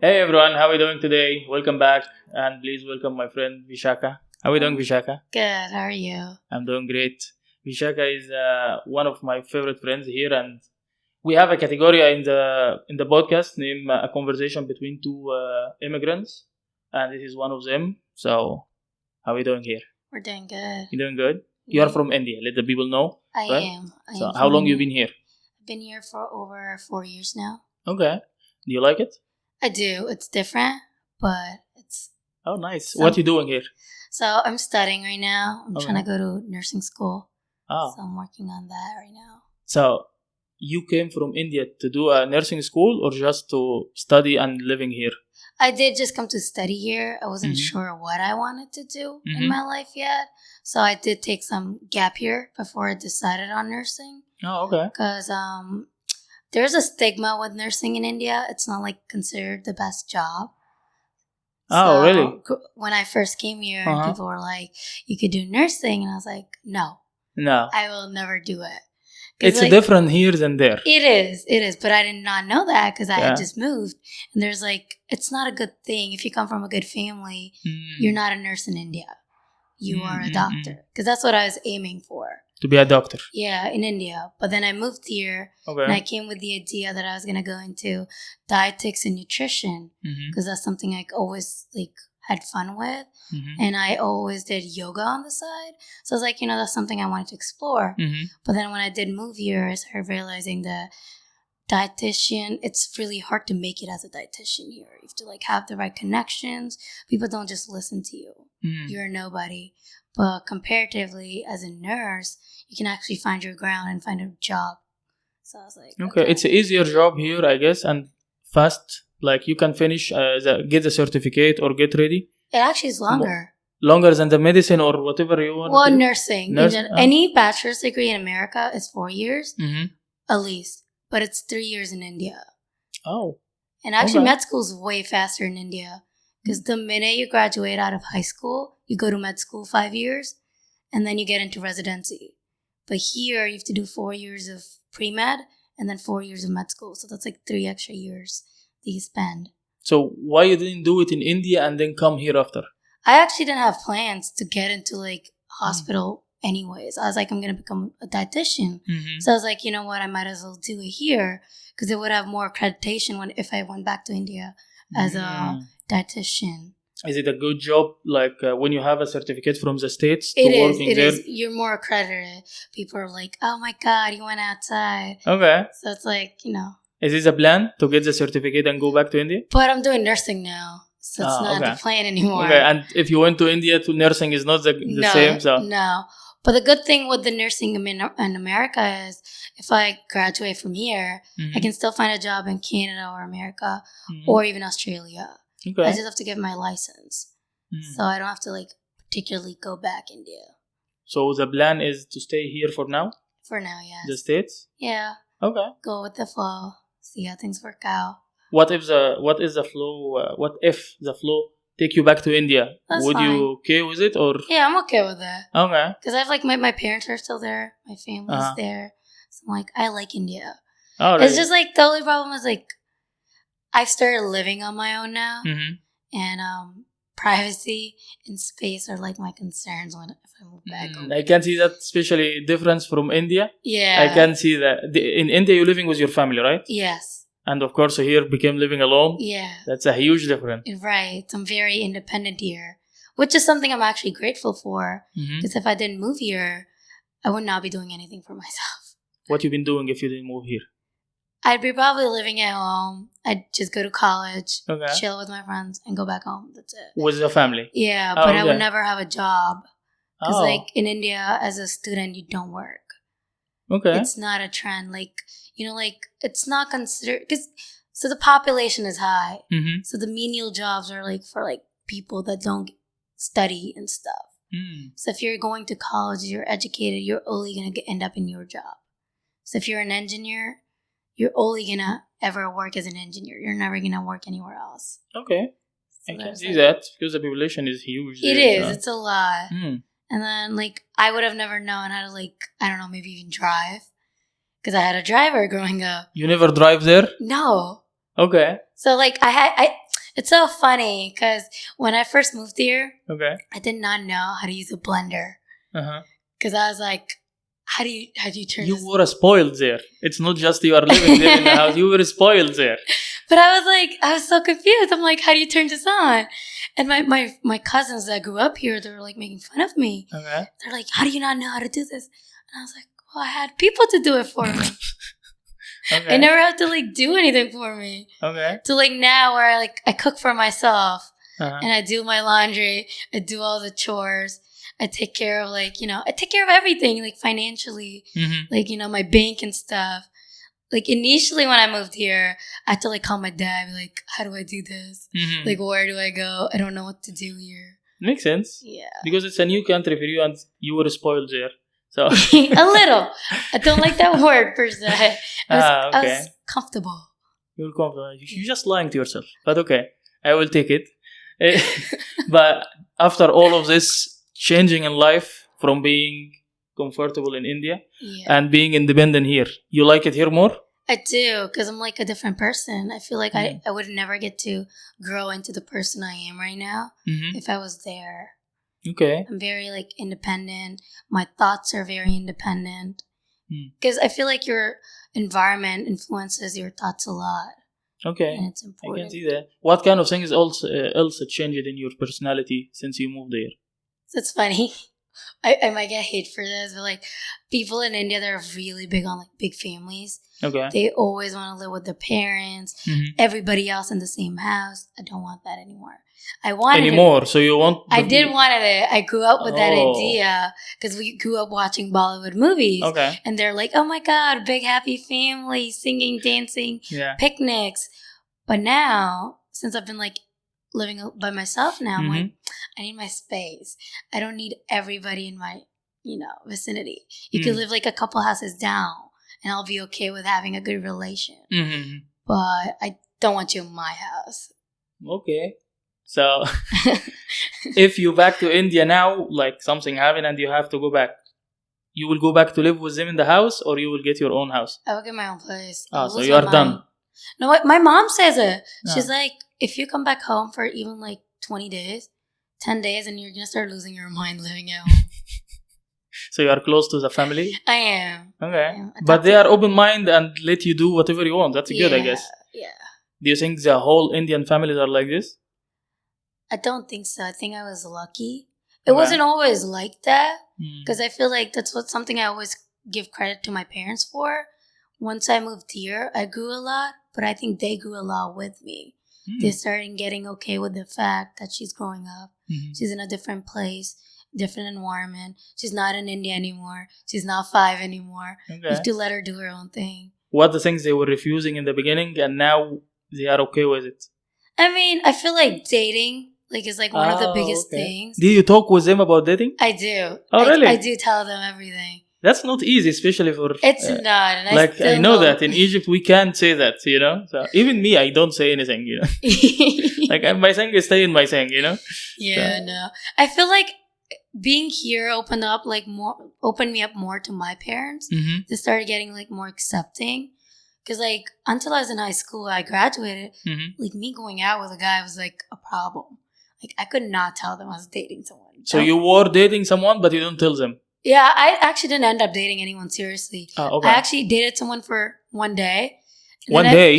Hey everyone, how are you doing today? Welcome back, and please welcome my friend Vishaka. How are you doing, Vishaka? Good. How are you? I'm doing great. Vishaka is one of my favorite friends here, and we have a category in the podcast named "A Conversation Between Two Immigrants," and this is one of them. So, how are you doing here? We're doing good. You doing good? You are from India. Let the people know. I right? am. So, how long you been here? I've been here for over 4 years now. Okay. Do you like it? I do. It's different, but it's. Oh, nice. What you doing here? So I'm studying right now. I'm Okay. trying to go to nursing school. Oh. So I'm working on that right now. So, you came from India to do a nursing school or just to study and living here? I did just come to study here. I wasn't Mhm. sure what I wanted to do Mhm. in my life yet. So I did take some gap year before I decided on nursing. Oh, okay. Because there's a stigma with nursing in India. It's not like considered the best job. Oh, really? When I first came here, Uh-huh. people were like, "You could do nursing," and I was like, "No, No. I will never do it." 'Cause, It's different here than there. It is, but I did not know that because I Yeah. had just moved. And there's it's not a good thing if you come from a good family. Mm. You're not a nurse in India. You are a Mm. doctor because that's what I was aiming for. To be a doctor. Yeah, in India. But then I moved here and I Okay. came with the idea that I was going to go into dietetics and nutrition Mhm. because that's something I always had fun with. Mhm. And I always did yoga on the side. So I was like, that's something I wanted to explore. Mhm. But then when I did move here, I started realizing that dietitian, it's really hard to make it as a dietitian here. You have to have the right connections. People don't just listen to you. Mm. You're nobody. But comparatively, as a nurse, you can actually find your ground and find a job. So I was like, Okay, it's an easier job here, I guess, and fast. Like you can finish, get the certificate or get ready. It actually is longer. Longer than the medicine or whatever you want. Well, nursing. Nursing, Any bachelor's degree in America is 4 years, Mhm. at least. But it's 3 years in India. Oh. And actually, Okay. med school is way faster in India. Because the minute you graduate out of high school, you go to med school 5 years, and then you get into residency. But here, you have to do 4 years of pre-med, and then 4 years of med school. So that's 3 extra years that you spend. So why you didn't do it in India and then come here after? I actually didn't have plans to get into hospital anyways. I was like, I'm going to become a dietitian. Mhm. So I was like, you know what, I might as well do it here because it would have more accreditation if I went back to India as a dietitian. Is it a good job, when you have a certificate from the States to It working there? is. You're more accredited. People are like, oh my God, you went outside. Okay. So it's Is this a plan to get the certificate and go back to India? But I'm doing nursing now. So it's not okay. the plan anymore. Okay, and if you went to India to nursing is not the same, so... No. But the good thing with the nursing in America is if I graduate from here, I can still find a job in Canada or America or even Australia. Okay. I just have to get my license. So I don't have to particularly go back India. So the plan is to stay here for now? For now, yes. The States? Yeah. Okay. Go with the flow. See how things work out. What if the flow take you back to India? That's Would fine. you okay with it or? Yeah, I'm okay with that. Okay. Because I've my parents are still there. My family's there. So I'm I like India. All right. It's just the only problem is I've started living on my own now. Mm-hmm. And privacy and space are my concerns if I move back home. I can see that especially difference from India. Yeah. I can see that. In India, you're living with your family, right? Yes. And of course, here became living alone. Yeah. That's a huge difference. Right. I'm very independent here, which is something I'm actually grateful for. Mm-hmm. Because if I didn't move here, I would not be doing anything for myself. What you been doing if you didn't move here? I'd be probably living at home. I'd just go to college, Okay. chill with my friends, and go back home. That's it. With the family? Yeah, Oh, but I would okay. never have a job. Because, Oh. in India, as a student, you don't work. Okay. It's not a trend. It's not considered... So the population is high. Mm-hmm. So the menial jobs are, for, people that don't study and stuff. Mm. So if you're going to college, you're educated, you're only going to end up in your job. So if you're an engineer, you're only going to ever work as an engineer. You're never going to work anywhere else. Okay. So I can there's, see that because the population is huge. It there, is. so- It's a lot. Mm. And then, I would have never known how to, I don't know, maybe even drive. Because I had a driver growing up. You never drive there? No. Okay. So, It's so funny because when I first moved here, Okay. I did not know how to use a blender. Uh-huh. Because I was like, how do you turn You this? were spoiled there. It's not just you are living there in the house. You were spoiled there. But I was so confused. I'm like, how do you turn this on? And my cousins that grew up here, they were like making fun of me. Okay. They're like, how do you not know how to do this? And I was like, well, I had people to do it for me. Okay. I never had to like do anything for me. Okay. To like now where I cook for myself Uh-huh. and I do my laundry, I do all the chores. I take care of I take care of everything, like financially, Mm-hmm. like, my bank and stuff. Like initially when I moved here, I had to like call my dad, be like, how do I do this? Mm-hmm. Like, where do I go? I don't know what to do here. Makes sense. Yeah. Because it's a new country for you and you were spoiled there. So A little. I don't like that word per se. I was comfortable. You're confident. You're just lying to yourself. But okay, I will take it. But after all of this changing in life from being comfortable in India and being independent here, you like it here more? I do, because I'm like a different person. I feel like I would never get to grow into the person I am right now if I was there. Okay. I'm very like independent. My thoughts are very independent. Because I feel like your environment influences your thoughts a lot. Okay. And it's important. I can see that. What kind of things else changed in your personality since you moved there? It's funny. I might get hate for this, but like people in India, they're really big on like big families. Okay. They always want to live with their parents, everybody else in the same house. I don't want that anymore. I wanted anymore. So you want? I did want it. I grew up with that idea because we grew up watching Bollywood movies. Okay. And they're like, oh my God, big happy family, singing, dancing, picnics. But now, since I've been like living by myself now, I'm like, I need my space. I don't need everybody in my, vicinity. You could live like a couple houses down and I'll be okay with having a good relation. But I don't want you in my house. Okay. So, if you back to India now, like something happened and you have to go back, you will go back to live with them in the house or you will get your own house? I will get my own place. So you are done. No, what my mom says it. She's like, if you come back home for even like 20 days, 10 days, and you're going to start losing your mind living at home. So you are close to the family? I am. Okay. But they are open-minded and let you do whatever you want. That's good, I guess. Yeah. Do you think the whole Indian families are like this? I don't think so. I think I was lucky. It wasn't always like that because I feel like that's something I always give credit to my parents for. Once I moved here, I grew a lot, but I think they grew a lot with me. They started getting okay with the fact that she's growing up. She's in a different place, different environment. She's not in India anymore. She's not 5 anymore. Okay. You have to let her do her own thing. What the things they were refusing in the beginning and now they are okay with it? I mean, I feel like dating is like one of the biggest things. Do you talk with them about dating? I do. Really? I do tell them everything. That's not easy, especially for... It's not. And I know that. In Egypt, we can't say that, So even me, I don't say anything, my thing is stay in my thing, Yeah, no. I feel like being here opened me up more to my parents. They started getting more accepting. Because until I was in high school, I graduated. Me going out with a guy was a problem. I could not tell them I was dating someone. So you were dating someone, but you don't tell them? Yeah, I actually didn't end up dating anyone seriously. Oh, okay. I actually dated someone for one day. One day?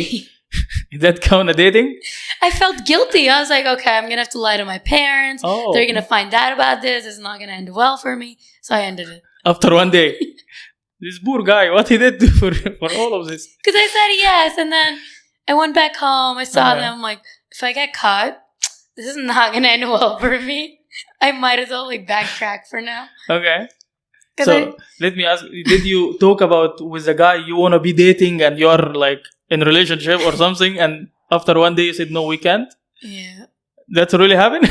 Is that count as dating? I felt guilty. I was like, okay, I'm going to have to lie to my parents. Oh. They're going to find out about this. It's not going to end well for me. So I ended it. After one day? This poor guy, what he did for all of this? Because I said yes. And then I went back home. I saw them. I'm like, if I get caught, this is not going to end well for me. I might as well backtrack for now. Okay. So let me ask, did you talk about with the guy you want to be dating and you're in a relationship or something and after one day you said, no, we can't? Yeah. That really happened?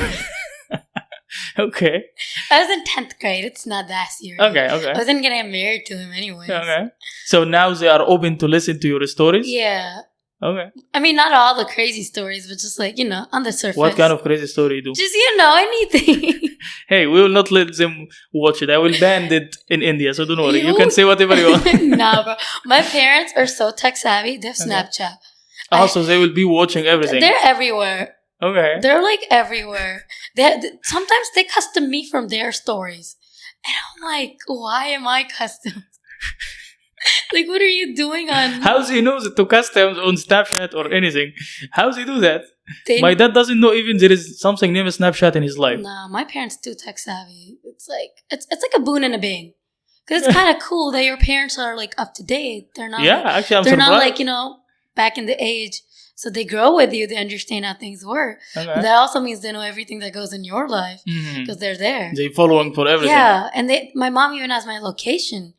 Okay. I was in 10th grade. It's not that serious. Okay. I wasn't going to get married to him anyways. Okay. So now they are open to listen to your stories? Yeah. Okay. I mean, not all the crazy stories, but just on the surface. What kind of crazy story you do? Just, anything. Hey, we will not let them watch it. I will ban it in India, so don't worry. You can say whatever you want. Nah, bro. My parents are so tech savvy. They have Snapchat. So they will be watching everything. They're everywhere. Okay. They're like everywhere. Sometimes they custom me from their stories. And I'm like, why am I custom? Like, what are you doing on... How's he knows to customs on Snapchat or anything? How's he do that? They- My dad doesn't know even there is something named Snapchat in his life. Nah, my parents too tech savvy. It's like a boon and a bane. Because it's kind of cool that your parents are like up to date. They're not. Yeah, like, actually, I'm they're surprised. not like, you know, back in the age. So they grow with you. They understand how things work. Okay. But that also means they know everything that goes in your life Mhm. because they're there. They following for everything. Yeah, and my mom even has my location.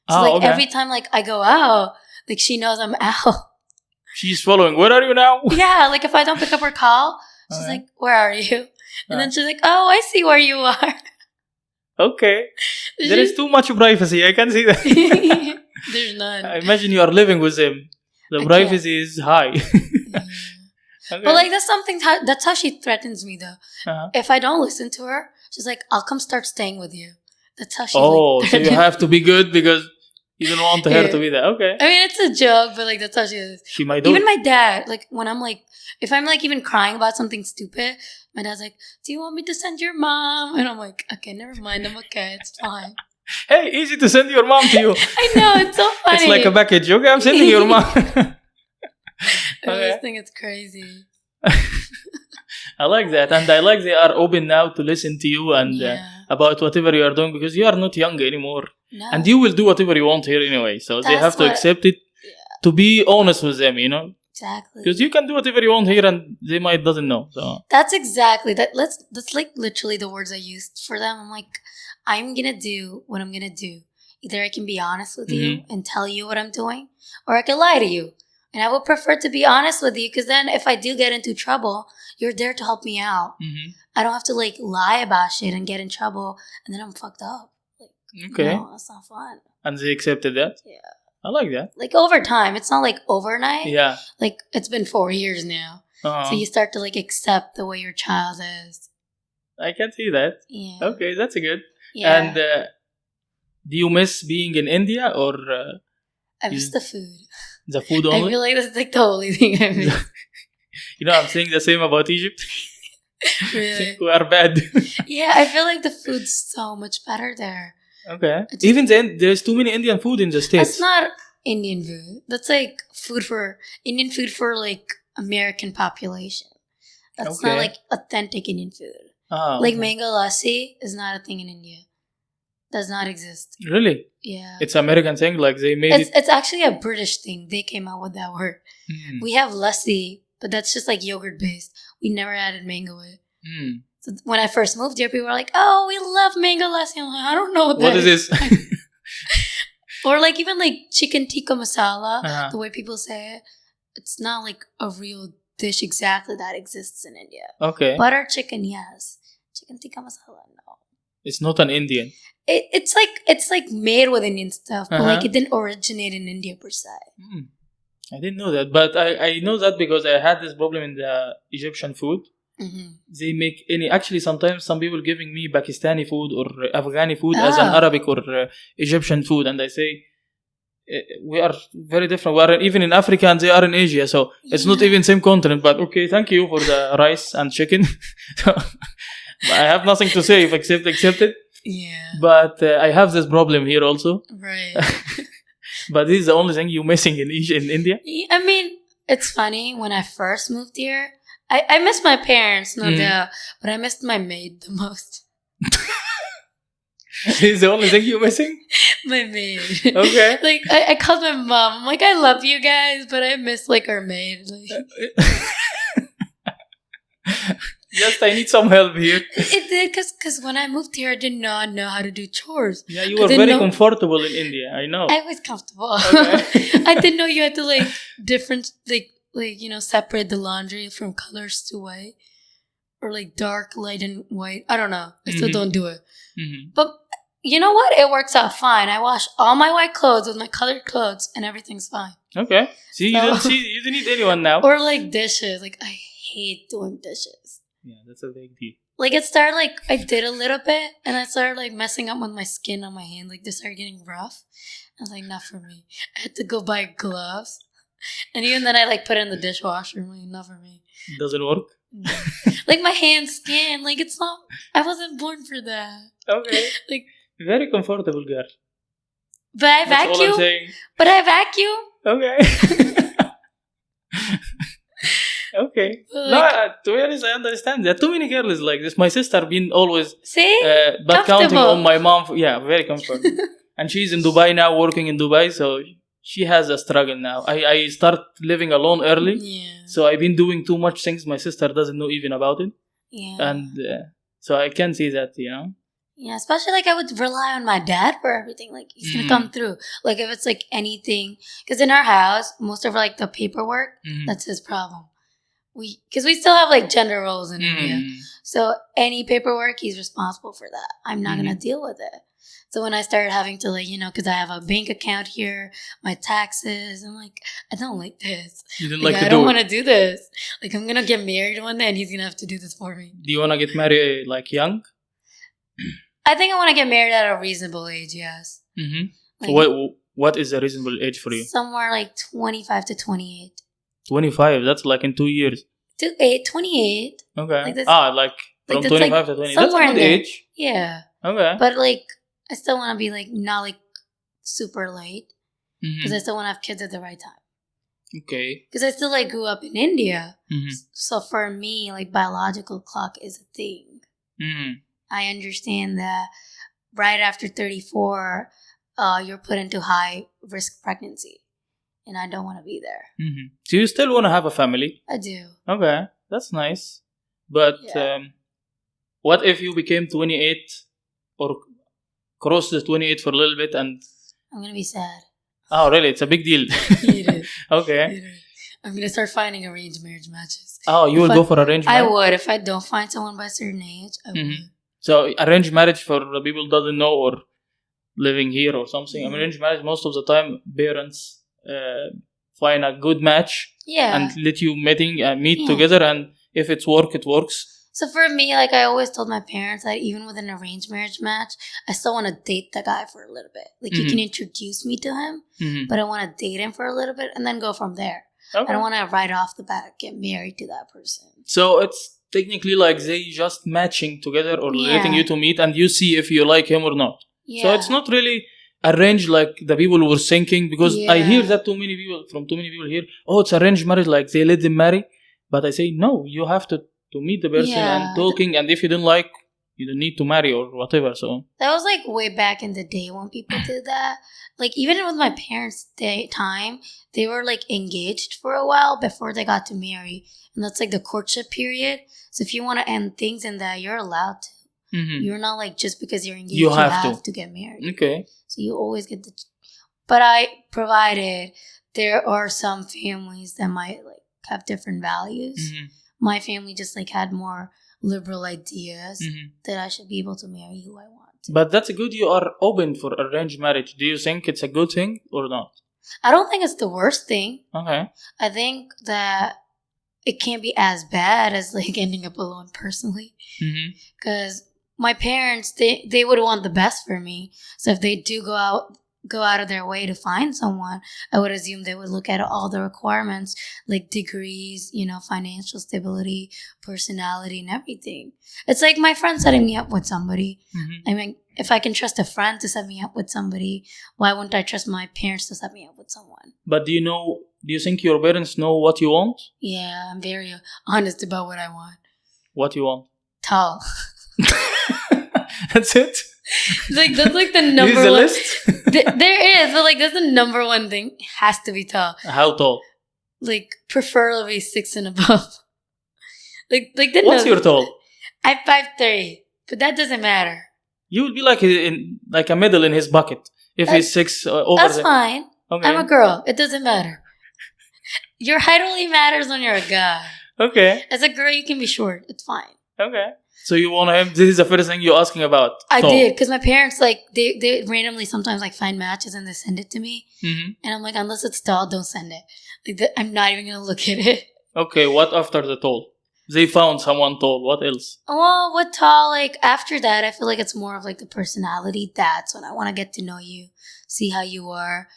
So Oh, like okay. every time like I go out, like she knows I'm out. She's following. Where are you now? Yeah, like if I don't pick up her call, she's Okay. like, "Where are you?" And then she's like, "Oh, I see where you are." Okay. There is too much privacy. I can see that. There's none. I imagine you are living with him. The I privacy is high. Yeah. Okay. But like that's something that's how she threatens me though. Uh-huh. If I don't listen to her, she's like, "I'll come start staying with you." That's how she. Oh, like, so you have to be good because you don't want her to be there. Okay. I mean, it's a joke, but like that's how she is. She might do Even it. my dad, like when I'm like, if I'm like even crying about something stupid, my dad's like, "Do you want me to send your mom?" And I'm like, "Okay, never mind. I'm okay. It's fine." Hey, easy to send your mom to you. I know, it's so funny. It's like a package. Okay, I'm sending your mom. I Okay. just think it's crazy. I like that. And I like they are open now to listen to you and about whatever you are doing because you are not young anymore. No. And you will do whatever you want here anyway. So they That's have to what- accept it to be honest with them, you know? Exactly. Because you can do whatever you want here and they might doesn't know. So That's exactly that. That's like literally the words I used for them. I'm like, I'm gonna do what I'm gonna do. Either I can be honest with you and tell you what I'm doing, or I can lie to you. And I would prefer to be honest with you because then if I do get into trouble, you're there to help me out. I don't have to like lie about shit and get in trouble and then I'm fucked up. Like, okay. no, that's not fun. And they accepted that? Yeah. I like that. Like over time, it's not like overnight. Yeah. Like it's been 4 years now. So you start to like accept the way your child is. I can see that. Yeah. Okay, that's good. Yeah. And do you miss being in India or I miss the food. the food I only? feel like that's like the only thing I miss. You know, I'm saying the same about Egypt. I Really. think we are bad. Yeah, I feel like the food's so much better there. Okay. Even then, there's too many Indian food in the States. That's not Indian food. That's like Indian food for like American population. That's not Okay. like authentic Indian food. Oh, Like okay. mango lassi is not a thing in India. Does not exist. Really? Yeah. It's American thing? Like they made it? It's actually a British thing. They came out with that word. Mm. We have lassi, but that's just like yogurt based. We never added mango in it. Mm. So when I first moved here, people were like, "Oh, we love mango lassi." I'm like, I don't know what What that is this? Or like even like chicken tikka masala, Uh-huh. the way people say it, it's not like a real dish exactly that exists in India. Okay. Butter chicken, yes. Chicken tikka masala, no. It's not an Indian. It's like made with Indian stuff, but like Uh-huh. it didn't originate in India per se. Mm. I didn't know that. But I know that because I had this problem in the Egyptian food. Mm-hmm. They make actually sometimes some people giving me Pakistani food or Afghani food as an Ah. Arabic or Egyptian food, and I say we are very different. We are even in Africa and they are in Asia, so it's not Yeah. even same continent. But okay, thank you for the rice and chicken. I have nothing to say if accept it. Yeah. But I have this problem here also. Right. But this is the only thing you're missing in India. I mean, it's funny. When I first moved here, I missed my parents, no doubt, but I missed my maid the most. This is the only thing you're missing? My maid. Okay. Like, I called my mom. I'm like, I love you guys, but I miss, like, our maid. Like, Just, I need some help here. it did, because when I moved here, I did not know how to do chores. Yeah, you I were didn't very know- comfortable in India. I know. I was comfortable. Okay. I didn't know you had to, like, separate the laundry from colors to white. Or, like, dark, light, and white. I don't know. I still Mhm. don't do it. Mm-hmm. But you know what? It works out fine. I wash all my white clothes with my colored clothes, and everything's fine. Okay. See, you So- don't need anyone now. Or like dishes. Like I hate doing dishes. Yeah, that's a big deal. Like it started like I did a little bit, and I started like messing up with my skin on my hand. Like they started getting rough. I was like, not for me. I had to go buy gloves, and even then I like put it in the dishwasher. I'm like, not for me. Doesn't work. Like my hand skin, like it's not. I wasn't born for that. Okay. Like, very comfortable girl. but I That's all I'm vacuum. saying. But I vacuum. Okay. Okay. Like, No, to be honest, I understand. There are too many girls like this. My sister been always, see, but counting comfortable. on my mom. Yeah, very comfortable. And she's in Dubai now, working in Dubai, so she has a struggle now. I start living alone early, Yeah. so I've been doing too much things my sister doesn't know even about it, Yeah. and so I can see that, Yeah, especially like I would rely on my dad for everything. Like he's gonna come through. Like if it's like anything, because in our house, most of like the paperwork, that's his problem. Because we still have like gender roles in India, so any paperwork, he's responsible for that. I'm not gonna deal with it. So when I started having to like, because I have a bank account here, my taxes, I'm like, I don't like this. You didn't Like like to I do don't it. want to do this. Like I'm gonna get married one day, and he's gonna have to do this for me. Do you want to get married like young? I think I want to get married at a reasonable age. Yes. Like, What is a reasonable age for you? somewhere like 25 to 28. 25. That's like in 2 years. 28. Okay. Like that's- like from that's 25 like to 20. That's a somewhere in good there. age. Yeah. Okay. But like, I still want to be like, not like super late. Because I still want to have kids at the right time. Okay. Because I still like grew up in India. Mm-hmm. So for me, like biological clock is a thing. I understand that right after 34, you're put into high risk pregnancy. And I don't want to be there. So you still want to have a family? I do. Okay. That's nice. But what if you became 28 or crossed the 28 for a little bit and... I'm going to be sad. Oh, really? It's a big deal. It is. Okay. It is. I'm going to start finding arranged marriage matches. Oh, you will go for arranged I marriage? would. If I don't find someone by a certain age, I would. So arranged marriage, for the people doesn't know or living here or something, arranged marriage, most of the time parents find a good match and let you meet together, and if it's work, it works. So for me, like I always told my parents that even with an arranged marriage match, I still want to date the guy for a little bit. Like you can introduce me to him, but I want to date him for a little bit and then go from there. Okay. I don't want to right off the bat get married to that person. So it's technically like they just matching together or letting you to meet, and you see if you like him or not. Yeah. So it's not really arranged like the people were thinking, because I hear that from too many people here. Oh, it's arranged marriage, like they let them marry. But I say, no, you have to meet the person and talking, and if you don't like, you don't need to marry or whatever. So that was like way back in the day when people did that. Like even with my parents' time, they were like engaged for a while before they got to marry, and that's like the courtship period. So if you want to end things in that, you're allowed to. You're not like just because you're engaged, you have to get married. Okay. So you always get the. But I provided there are some families that might like have different values. My family just like had more liberal ideas that I should be able to marry who I want. But that's good. You are open for arranged marriage. Do you think it's a good thing or not? I don't think it's the worst thing. Okay. I think that it can't be as bad as like ending up alone personally. Because my parents, they would want the best for me. So if they do go out of their way to find someone, I would assume they would look at all the requirements, like degrees, financial stability, personality, and everything. It's like my friend setting me up with somebody. I mean, if I can trust a friend to set me up with somebody, why wouldn't I trust my parents to set me up with someone? But do you think your parents know what you want? Yeah, I'm very honest about what I want. What you want? Tall. That's it? That's like the number Here's the one. list. There is, but like that's the number one thing. It has to be tall. How tall? Like preferably 6 and above. like What's your tall? I'm 5'3", but that doesn't matter. You will be like a middle in his bucket if he's 6 over. That's there. fine. Okay. I'm a girl. It doesn't matter. Your height only matters when you're a guy. Okay. As a girl, you can be short. It's fine. Okay. So you want him? This is the first thing you're asking about. I did, because my parents they randomly sometimes like find matches and they send it to me, and I'm like, unless it's tall, don't send it. Like I'm not even gonna look at it. Okay. What after the tall? They found someone tall. What else? Well, what tall? Like after that, I feel like it's more of like the personality. That's when I want to get to know you, see how you are.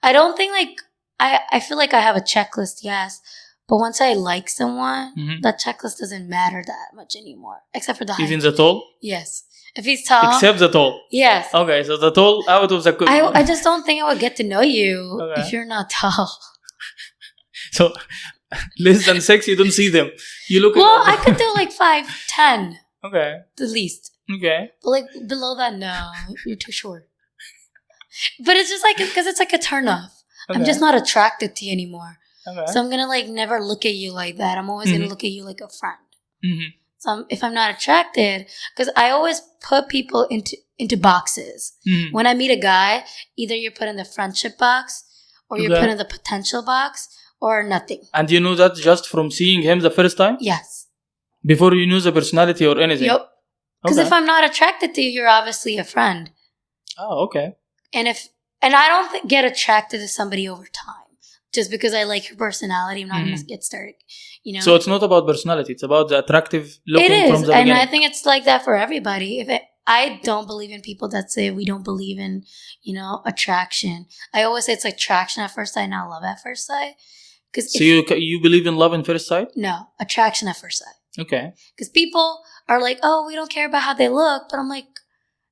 I don't think like I feel like I have a checklist, yes, But once I like someone, Mhm. that checklist doesn't matter that much anymore. Except for the height. Even the tall? Yes. If he's tall. Except the tall. Yes. Okay, so the tall out of the... I just don't think I would get to know you Okay. if you're not tall. So, less than 6, you don't see them. You look Well, at... I could do like 5'10", Okay. the least. Okay. But like below that, no, you're too short. But it's just like, because it's like a turn off. I'm Okay. just not attracted to you anymore. Okay. So I'm going to like never look at you like that. I'm always going to look at you like a friend. Mhm. So if I'm not attracted, because I always put people into boxes. Mhm. When I meet a guy, either you're put in the friendship box or you're Okay. put in the potential box or nothing. And you know that just from seeing him the first time? Yes. Before you knew the personality or anything? Yep. Because Okay. if I'm not attracted to you, you're obviously a friend. Oh, okay. And I don't get attracted to somebody over time. Just because I like your personality, I'm not going to get started, you know. So it's not about personality. It's about the attractive looking It from is, the and beginning. I think it's like that for everybody. I don't believe in people that say we don't believe in, attraction. I always say it's like attraction at first sight, not love at first sight. So you believe in love in first sight? No, attraction at first sight. Okay. Because people are like, oh, we don't care about how they look. But I'm like,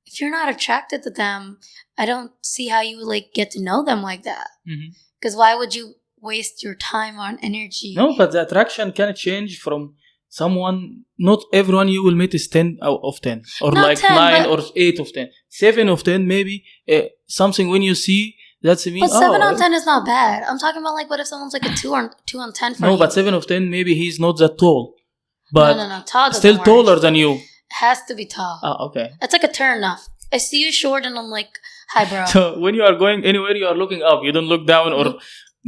if you're not attracted to them, I don't see how you would like get to know them like that. Because why would you waste your time on energy? No, but the attraction can change from someone. Not everyone you will meet is 10 out of 10. Or Not like 10, 9 or 8 of 10. 7 of 10 maybe. Something when you see, that's me. But 7 on 10 is not bad. I'm talking about like what if someone's like a 2 on 10 for you? No, but 7 of 10 maybe he's not that tall. But No. Tall doesn't still work. taller than you. Has to be tall. Ah, okay. It's like a turn off. I see you short and I'm like, hi, bro. So when you are going anywhere, you are looking up. You don't look down or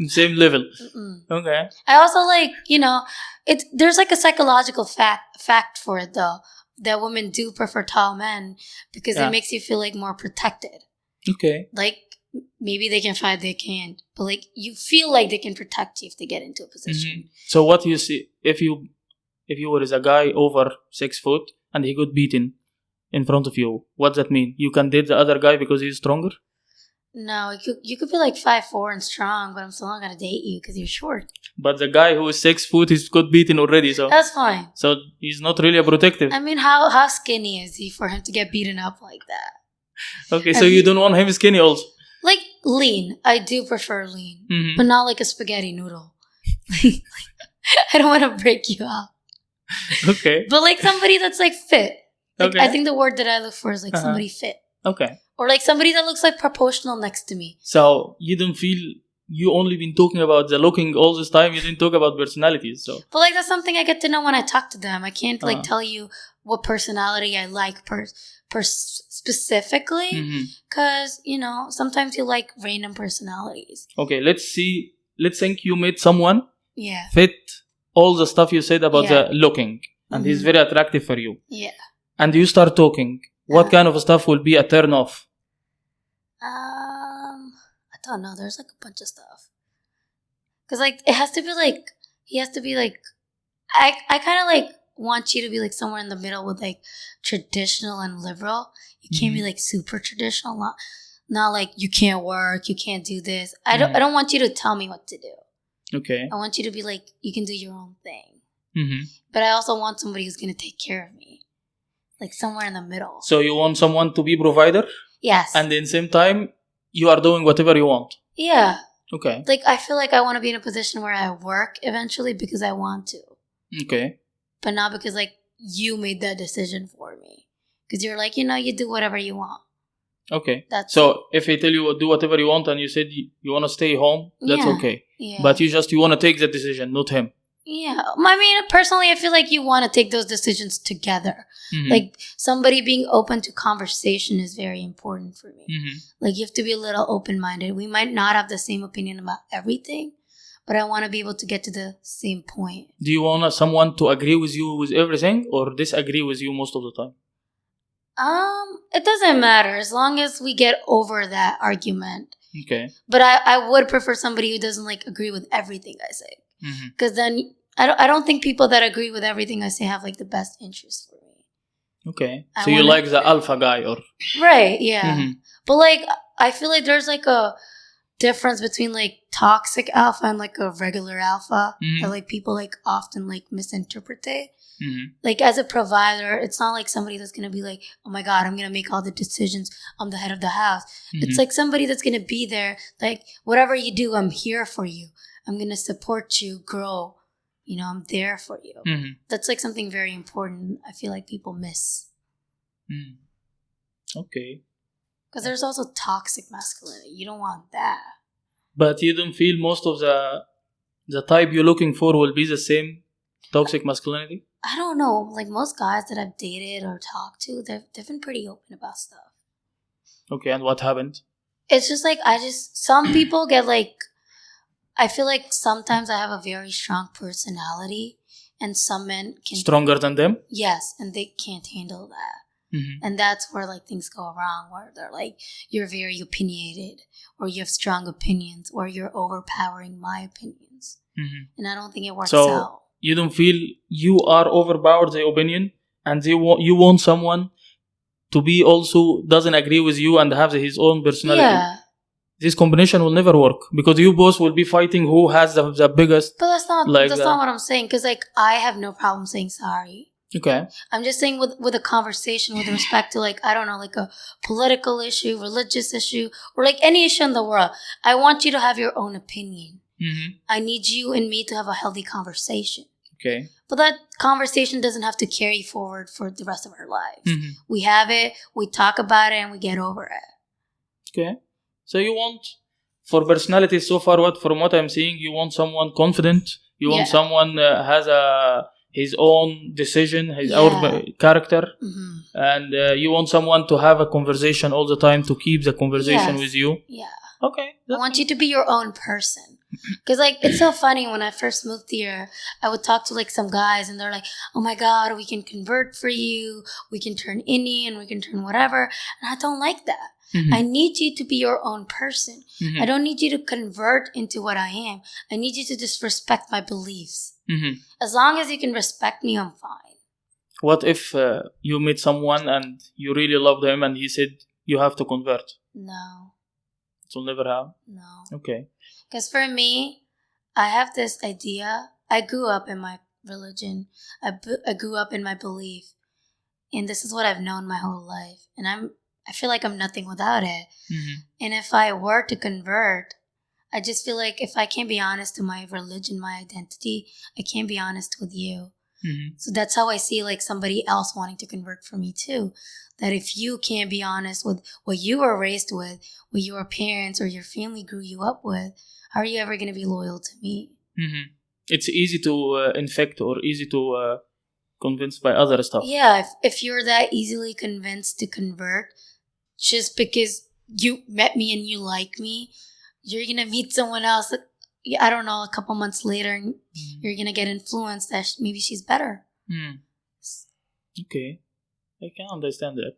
same level. Mm-mm. Okay. I also like, there's like a psychological fact for it though, that women do prefer tall men because it makes you feel like more protected. Okay. Like maybe they can fight, they can't, but like you feel like they can protect you if they get into a position. So what you see, if you were a guy over 6 foot and he got beaten in front of you, what does that mean? You can date the other guy because he's stronger? No, you could be like 5'4" and strong, but I'm still not gonna date you because you're short. But the guy who is 6 foot, he's got beaten already, so That's fine. So he's not really a protective. I mean, how skinny is he for him to get beaten up like that? Okay, so you don't want him skinny also. Like lean. I do prefer lean, Mm-hmm. but not like a spaghetti noodle. I don't want to break you up. Okay. But like somebody that's like fit. Like Okay. I think the word that I look for is like somebody fit. Okay. Or like somebody that looks like proportional next to me. So you don't feel you only been talking about the looking all this time. You didn't talk about personalities. So But like that's something I get to know when I talk to them. I can't like tell you what personality I like specifically. Because, sometimes you like random personalities. okay, let's see. Let's think you met someone Yeah. fit all the stuff you said about Yeah. the looking. And he's very attractive for you. Yeah. And you start talking. What kind of stuff will be a turn off? I don't know. There's like a bunch of stuff. Because like it has to be like he has to be like I kind of like want you to be like somewhere in the middle with like traditional and liberal. You can't be like super traditional. Not like you can't work, you can't do this. I don't want you to tell me what to do. Okay. I want you to be like you can do your own thing. Mm-hmm. But I also want somebody who's gonna take care of me, like somewhere in the middle. So you want someone to be provider, Yes. and in the same time you are doing whatever you want. Yeah. Okay. Like I feel like I want to be in a position where I work eventually because I want to. Okay. But not because like you made that decision for me. Because you're like, you do whatever you want. Okay. That's so if I tell you do whatever you want and you said you want to stay home, that's okay. Yeah. But you want to take the decision, not him. Yeah. I mean, personally, I feel like you want to take those decisions together. Mm-hmm. Like somebody being open to conversation is very important for me. Mm-hmm. Like you have to be a little open-minded. We might not have the same opinion about everything, but I want to be able to get to the same point. Do you want someone to agree with you with everything or disagree with you most of the time? It doesn't matter as long as we get over that argument. Okay. But I would prefer somebody who doesn't like agree with everything I say. Because then I don't think people that agree with everything I say have like the best interest for me. Okay. So you like the alpha guy or... Right, yeah. But like I feel like there's like a difference between like toxic alpha and like a regular alpha that like people like often like misinterpret it. Like as a provider, it's not like somebody that's gonna be like, oh my god, I'm gonna make all the decisions, I'm the head of the house. It's like somebody that's gonna be there, like whatever you do, I'm here for you, I'm gonna support you grow, you know, I'm there for you. That's like something very important I feel like people miss. Okay. Because there's also toxic masculinity. You don't want that. But you don't feel most of the type you're looking for will be the same toxic masculinity? I don't know. Like most guys that I've dated or talked to, they've been pretty open about stuff. Okay, and what happened? It's just like, some people get like, I feel like sometimes I have a very strong personality and some men can... Stronger than them? Yes, and they can't handle that. And that's where like things go wrong, where they're like, you're very opinionated, or you have strong opinions, or you're overpowering my opinions. And I don't think it works out. You don't feel you are overpowered the opinion, and you want someone to be also doesn't agree with you and have his own personality. Yeah. This combination will never work because you both will be fighting who has the biggest. But that's not what I'm saying, because like I have no problem saying sorry. Okay. I'm just saying with a conversation with respect to like, I don't know, like a political issue, religious issue, or like any issue in the world. I want you to have your own opinion. I need you and me to have a healthy conversation. Okay. But that conversation doesn't have to carry forward for the rest of our lives. We have it, we talk about it, and we get over it. Okay. So you want, for personality so far, from what I'm seeing, you want someone confident. You want someone has his own decision, his own character. And you want someone to have a conversation all the time, to keep the conversation with you. Yeah. Okay. I want you to be your own person. Because like, it's so funny, when I first moved here, I would talk to like some guys and they're like, oh my god, we can convert for you, we can turn Indian, we can turn whatever. And I don't like that. I need you to be your own person. I don't need you to convert into what I am. I need you to just respect my beliefs. As long as you can respect me, I'm fine. What if you meet someone and you really loved him and he said you have to convert? No. It will never happen? No. Okay. Because for me, I have this idea. I grew up in my religion. I grew up in my belief. And this is what I've known my whole life. And I feel like I'm nothing without it. And if I were to convert, I just feel like if I can't be honest to my religion, my identity, I can't be honest with you. So that's how I see like somebody else wanting to convert for me too. That if you can't be honest with what you were raised with, what your parents or your family grew you up with, how are you ever going to be loyal to me? It's easy to infect or easy to convince by other stuff. Yeah, if you're that easily convinced to convert, just because you met me and you like me, you're going to meet someone else that, I don't know, a couple months later, and you're going to get influenced that maybe she's better. Okay. I can understand that.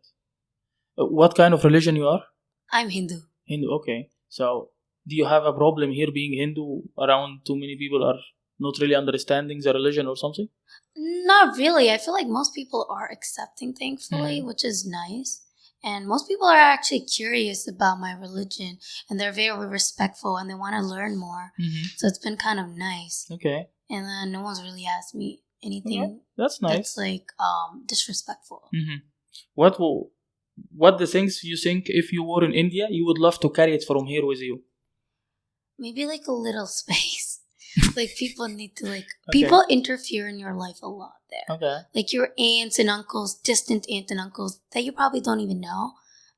What kind of religion you are? I'm Hindu. Hindu, okay. So, do you have a problem here being Hindu around too many people are not really understanding the religion or something? Not really. I feel like most people are accepting, thankfully, which is nice. And most people are actually curious about my religion, and they're very respectful, and they want to learn more. So it's been kind of nice. Okay. And then no one's really asked me anything that's nice. That's like disrespectful. What the things you think if you were in India, you would love to carry it from here with you? Maybe like a little space. Like people need to people interfere in your life a lot there. Okay. Like your aunts and uncles, distant aunts and uncles that you probably don't even know.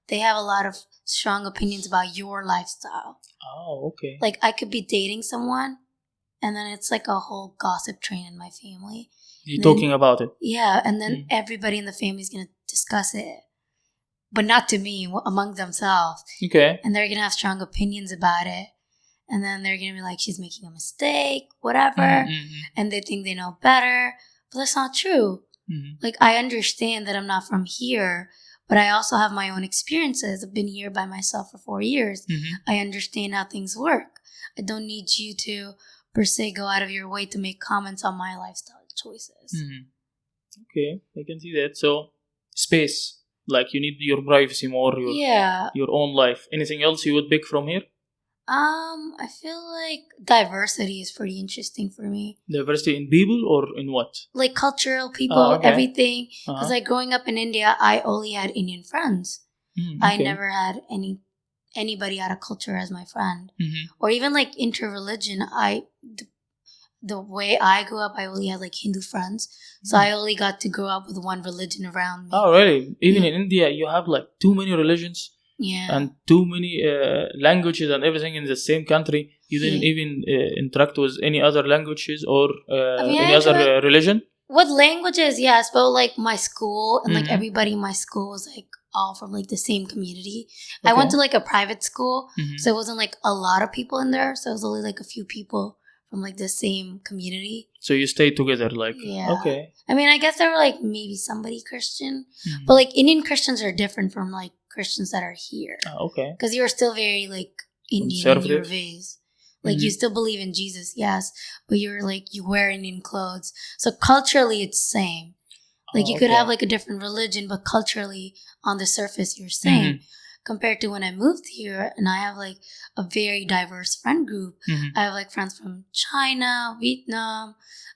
They have a lot of strong opinions about your lifestyle. Oh, okay. Like I could be dating someone and then it's like a whole gossip train in my family. You're talking about it. Yeah, and then everybody in the family is going to discuss it. But not to me, among themselves. Okay. And they're going to have strong opinions about it. And then they're going to be like, she's making a mistake, whatever. And they think they know better. But that's not true. Like, I understand that I'm not from here, but I also have my own experiences. I've been here by myself for 4 years. I understand how things work. I don't need you to, per se, go out of your way to make comments on my lifestyle choices. Okay, I can see that. So, space. Like, you need your privacy more, your own life. Anything else you would pick from here? I feel like diversity is pretty interesting for me. Diversity in people or in what? Like cultural people, Okay. everything. Because Uh-huh. like growing up in India, I only had Indian friends. I Okay. never had anybody out of culture as my friend. Mhm. Or even like inter-religion. The way I grew up, I only had like Hindu friends. So I only got to grow up with one religion around me. Oh, really? Even Yeah. in India, you have like too many religions Yeah. and too many languages and everything in the same country. You didn't Yeah. even interact with any other languages or I mean, any I other interact- religion? With languages, yes, but like my school and like Mhm. everybody in my school was like all from like the same community. I went to like a private school, Mhm. so it wasn't like a lot of people in there. So it was only like a few people from like the same community. So you stay together, like, Yeah. okay. I mean, I guess there were like maybe somebody Christian, Mhm. but like Indian Christians are different from like Christians that are here Okay. because you're still very like Indian in your Conservative. ways. Like you Mhm. still believe in Jesus, yes, but you're like you wear Indian clothes. So culturally, it's same. Like you could okay. have like a different religion, but culturally, on the surface, you're same. Compared to when I moved here, and I have like a very diverse friend group. Mhm. I have like friends from China, Vietnam,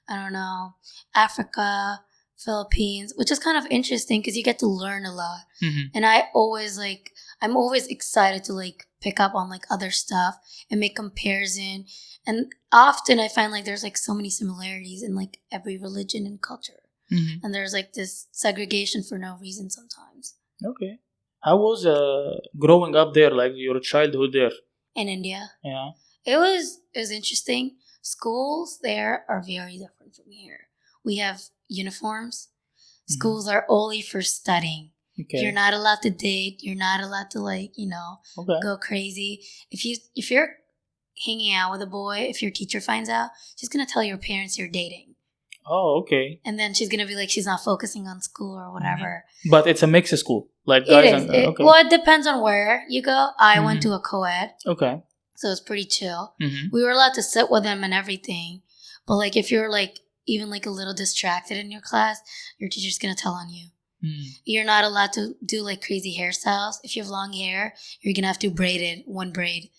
I don't know, Africa, Philippines, which is kind of interesting because you get to learn a lot. Mhm. And I'm always excited to like pick up on like other stuff and make comparison. And often I find like there's like so many similarities in like every religion and culture. Mhm. And there's like this segregation for no reason sometimes. Okay. How was growing up there, like your childhood there? In India, Yeah. it was interesting. Schools there are very different from here. We have uniforms. Schools are only for studying. Okay. You're not allowed to date. You're not allowed to like, Okay. go crazy. If you're hanging out with a boy, if your teacher finds out, she's gonna tell your parents you're dating. Oh, okay. And then she's gonna be like, she's not focusing on school or whatever. But it's a mixed school, like It guys is. and okay. Well, it depends on where you go. I went Mhm. to a co-ed, Okay. so it's pretty chill. Mhm. We were allowed to sit with them and everything. But like if you're like even like a little distracted in your class, your teacher's gonna tell on you. You're not allowed to do like crazy hairstyles. If you have long hair, you're gonna have to braid it, one braid.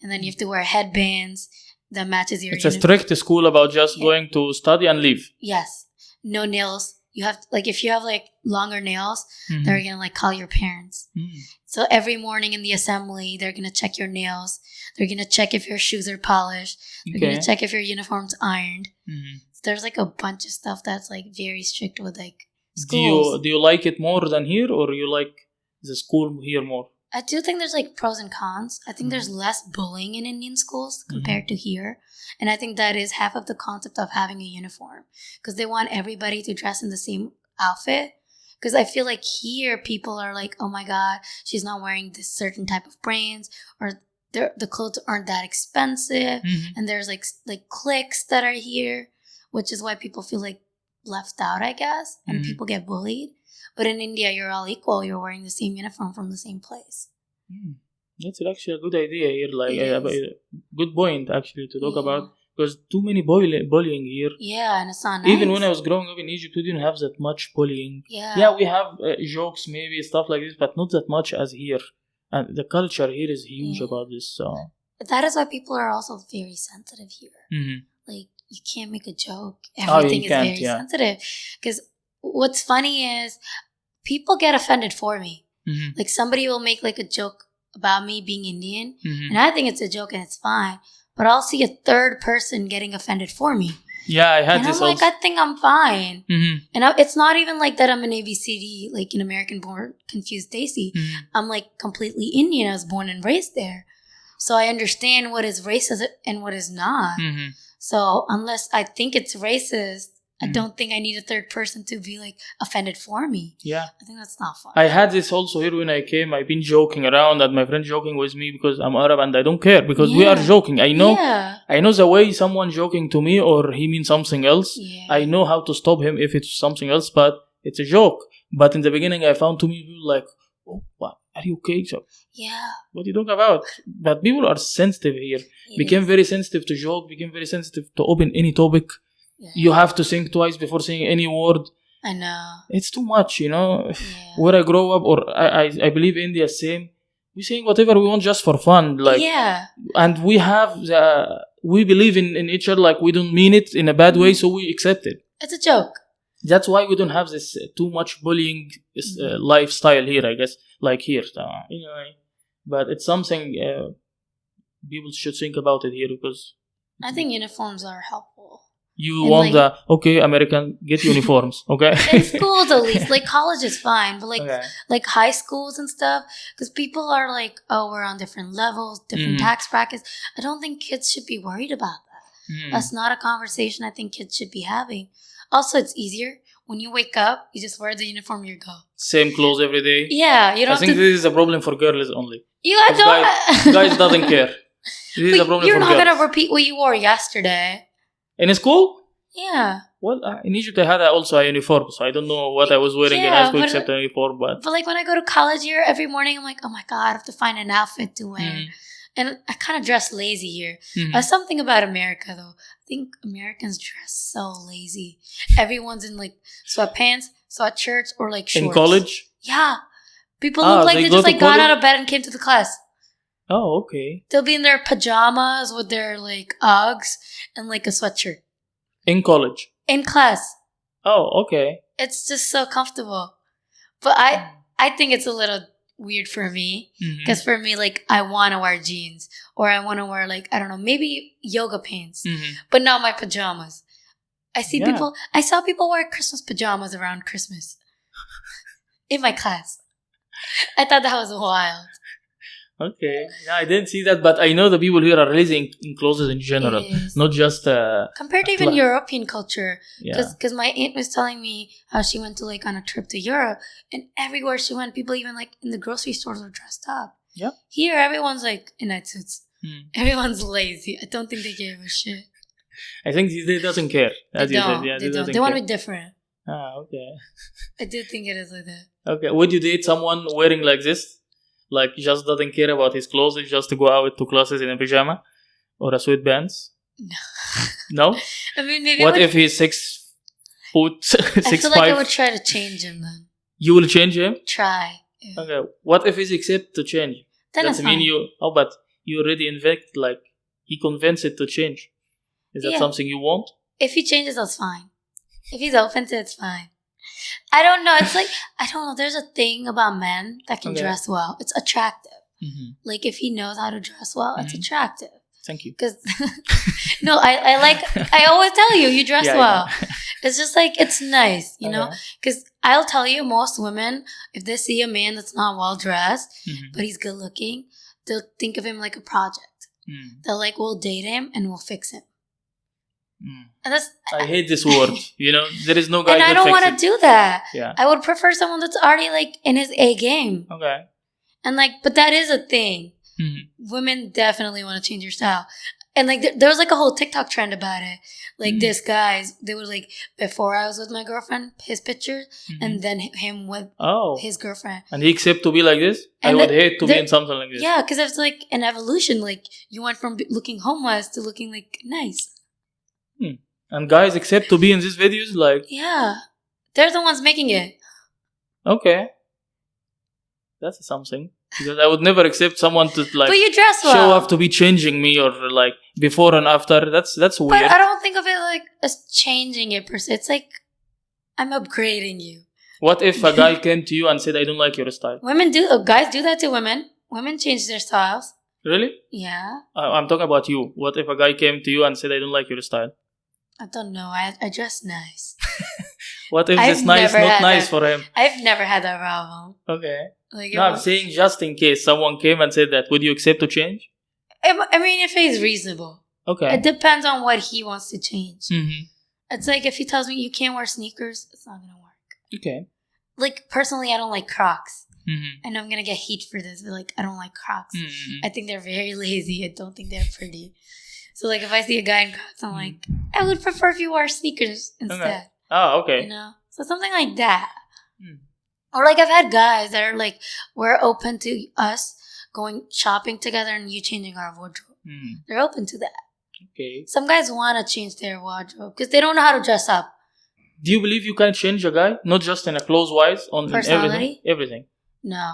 And then you have to wear headbands that matches your It's a strict school about just Yeah. going to study and leave. Yes. No nails. You have like if you have like longer nails, Mhm. they're gonna like call your parents. Mm. So every morning in the assembly, they're gonna check your nails. They're gonna check if your shoes are polished. They're Okay. gonna check if your uniform's ironed. Mhm. There's like a bunch of stuff that's like very strict with like Do schools. you like it more than here, or you like the school here more? I do think there's like pros and cons. I think there's less bullying in Indian schools compared to here. And I think that is half of the concept of having a uniform because they want everybody to dress in the same outfit. Because I feel like here people are like, oh my God, she's not wearing this certain type of brands or the clothes aren't that expensive. Mhm. And there's like cliques that are here, which is why people feel like left out, I guess. And people get bullied. But in India, you're all equal. You're wearing the same uniform from the same place. That's actually a good idea here. Like It is. good point actually to talk Yeah. about because too many bullying here. Yeah, and it's not nice. Even when I was growing up in Egypt, we didn't have that much bullying. Yeah. Yeah, we have jokes, maybe stuff like this, but not that much as here. And the culture here is huge Yeah. about this. So. That is why people are also very sensitive here. Mhm. Like, you can't make a joke. you Everything is can't, very yeah. sensitive. Because what's funny is people get offended for me. Mhm. Like, somebody will make like a joke about me being Indian. Mhm. And I think it's a joke and it's fine. But I'll see a third person getting offended for me. Yeah, I had And this I'm like, also. I think I'm fine. Mhm. And it's not even like that I'm an ABCD, like an American born confused Daisy. Mhm. I'm like completely Indian. I was born and raised there. So I understand what is racist and what is not. Mhm. So unless I think it's racist, I Mhm. don't think I need a third person to be like offended for me. Yeah. I think that's not fun. I had this also here when I came. I've been joking around and my friend joking with me because I'm Arab and I don't care because we are Yeah. joking. I know Yeah. the way someone joking to me or he means something else. Yeah. I know how to stop him if it's something else, but it's a joke. But in the beginning, I found too many people like, oh, what? Are you okay? So, Yeah. what are you talking about? But people are sensitive here. Became very sensitive to joke, became very sensitive to open any topic. Yeah. You have to think twice before saying any word. I know. It's too much, Yeah. Where I grow up, or I believe India, same. we're saying whatever we want just for fun, like, and we believe in each other, like we don't mean it in a bad way, so we accept it. It's a joke. That's why we don't have this too much bullying lifestyle here, I guess, like here. Anyway, but it's something people should think about it here, because I think uniforms are helpful. You want American, get uniforms, okay? In schools at least, like college is fine, but like high schools and stuff, because people are like, oh, we're on different levels, different tax brackets. I don't think kids should be worried about that. That's not a conversation I think kids should be having. Also, it's easier. When you wake up, you just wear the uniform, you go. Same clothes every day? Yeah. You don't I think this is a problem for girls only. Don't. Guys doesn't care. This is a problem you're for not girls. going to repeat what you wore yesterday. In school? Yeah. Well, in Egypt I had also a uniform, so I don't know what I was wearing in high school except a uniform. But like when I go to college here, every morning I'm like, oh my God, I have to find an outfit to wear. And I kind of dress lazy here. Something about America though. I think Americans dress so lazy. Everyone's in like sweatpants, sweatshirts, or like shorts. In college? Yeah. People look like they just like got out of bed and came to the class. Oh, okay. They'll be in their pajamas with their like Uggs and like a sweatshirt. In college? In class. Oh, okay. It's just so comfortable. But I think it's a little weird for me. Because for me, like, I want to wear jeans. Or I want to wear, like, I don't know, maybe yoga pants. But not my pajamas. I saw people wear Christmas pajamas around Christmas. In my class. I thought that was wild. Okay. Yeah, I didn't see that, but I know the people here are lazy in clothes in general. Not just... compared to even European culture. Because my aunt was telling me how she went to like on a trip to Europe. And everywhere she went, people even like in the grocery stores were dressed up. Yeah. Here, everyone's like in night suits. Everyone's lazy. I don't think they give a shit. I think they doesn't care. As they you don't. said. Yeah, they don't. They want to be different. Ah, okay. I do think it is like that. Okay. Would you date someone wearing like this? Like, just doesn't care about his clothes, just to go out to classes in a pajama or a sweatpants? No. No? I mean, maybe. What if he's 6 foot, 6'5"? I feel like I would try to change him then. You will change him? Try. Yeah. Okay. What if he's accept to change? Then Does it mean but you already like, he convinced it to change. Is that something you want? If he changes, that's fine. If he's open to it, it's fine. I don't know. It's like, I don't know. There's a thing about men that can dress well. It's attractive. Like, if he knows how to dress well, it's attractive. Thank you. Because, no, I always tell you dress well. It's just like, it's nice, you know? Because I'll tell you, most women, if they see a man that's not well dressed, but he's good looking, they'll think of him like a project. They'll like, we'll date him and we'll fix him. And I hate this word. You know, there is no guy. And I don't want to do that. Yeah. I would prefer someone that's already like in his A game. Okay. And like, but that is a thing. Women definitely want to change your style. And like, there was like a whole TikTok trend about it. Like this guys, they were like, before I was with my girlfriend, his picture, and then him with his girlfriend. And he accept to be like this? And I would hate to be in something like this. Yeah, because it's like an evolution. Like, you went from looking homeless to looking like nice. And guys accept to be in these videos, like... Yeah. They're the ones making it. Okay. That's something. Because I would never accept someone to, like... But you dress well. Show off to be changing me or, like, before and after. That's weird. But I don't think of it, like, as changing it per se. It's like, I'm upgrading you. What if a guy came to you and said, I don't like your style? Guys do that to women. Women change their styles. Really? Yeah. I'm talking about you. What if a guy came to you and said, I don't like your style? I don't know. I dress nice. What if it's nice, not nice for him? I've never had that problem. Okay. Like, no, I'm saying just in case someone came and said that, would you accept to change? I mean, if he's reasonable. Okay. It depends on what he wants to change. It's like if he tells me you can't wear sneakers, it's not going to work. Okay. Like, personally, I don't like Crocs. I know I'm going to get heat for this, but like, I don't like Crocs. I think they're very lazy. I don't think they're pretty. So, like, if I see a guy in Crocs, I'm like, I would prefer if you wear sneakers instead. Okay. Oh, okay. You know? So, something like that. Or, like, I've had guys that are like, we're open to us going shopping together and you changing our wardrobe. They're open to that. Okay. Some guys want to change their wardrobe because they don't know how to dress up. Do you believe you can change a guy? Not just in a clothes-wise, in everything? Everything. No.